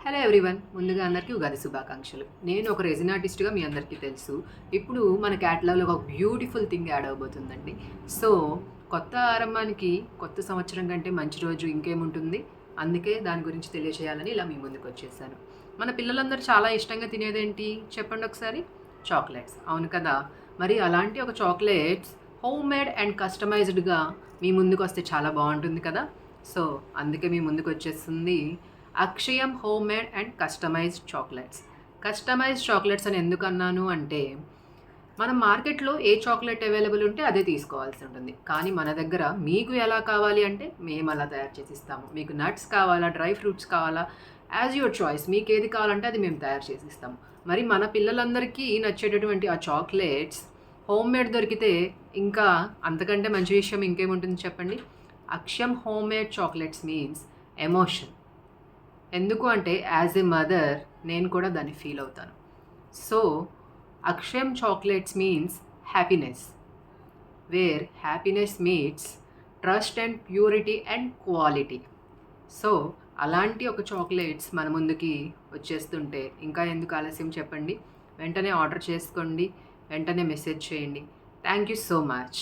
Hello everyone, ముందుగా అందరికీ ఉగాది శుభాకాంక్షలు. నేను ఒక రెజిన్ ఆర్టిస్ట్గా మీ అందరికీ తెలుసు. ఇప్పుడు మన క్యాటలాగ్లో ఒక బ్యూటిఫుల్ థింగ్ యాడ్ అవబోతుందండి. సో కొత్త ఆరంభానికి కొత్త సంవత్సరం కంటే మంచి రోజు ఇంకేముంటుంది. అందుకే దాని గురించి తెలియచేయాలని ఇలా మీ ముందుకు వచ్చేసాను. మన పిల్లలందరూ చాలా ఇష్టంగా తినేదేంటి చెప్పండి ఒకసారి? చాక్లెట్స్, అవును కదా. మరి అలాంటి ఒక చాక్లెట్స్ హోమ్ మేడ్ అండ్ కస్టమైజ్డ్గా మీ ముందుకు వస్తే చాలా బాగుంటుంది కదా. సో అందుకే మీ ముందుకు వచ్చేస్తుంది Akshayam home made and customized chocolates. Customized chocolates అని ఎందుకు అన్నాను అంటే, మనం మార్కెట్లో ఏ చాక్లెట్ అవైలబుల్ ఉంటే అదే తీసుకోవాల్సి ఉంటుంది. కానీ మన దగ్గర మీకు ఎలా కావాలి అంటే మేము అలా తయారు చేసి ఇస్తాము. మీకు నట్స్ కావాలా, డ్రై ఫ్రూట్స్ కావాలా, యాజ్ యువర్ చాయిస్, మీకు ఏది కావాలంటే అది మేము తయారు చేసి ఇస్తాము. మరి మన పిల్లలందరికీ నచ్చేటటువంటి ఆ చాక్లెట్స్ హోమ్ మేడ్ దొరికితే ఇంకా అంతకంటే మంచి విషయం ఇంకేముంటుంది చెప్పండి. Akshayam home made chocolates means emotion. ఎందుకు అంటే యాజ్ ఎ మదర్ నేను కూడా దాన్ని ఫీల్ అవుతాను. So Akshayam chocolates means happiness, where happiness meets trust and purity and quality. So అలాంటి ఒక చాక్లెట్స్ మన ముందుకి వచ్చేస్తుంటే ఇంకా ఎందుకు ఆలస్యం చెప్పండి. వెంటనే ఆర్డర్ చేసుకోండి, వెంటనే మెసేజ్ చేయండి. Thank you so much.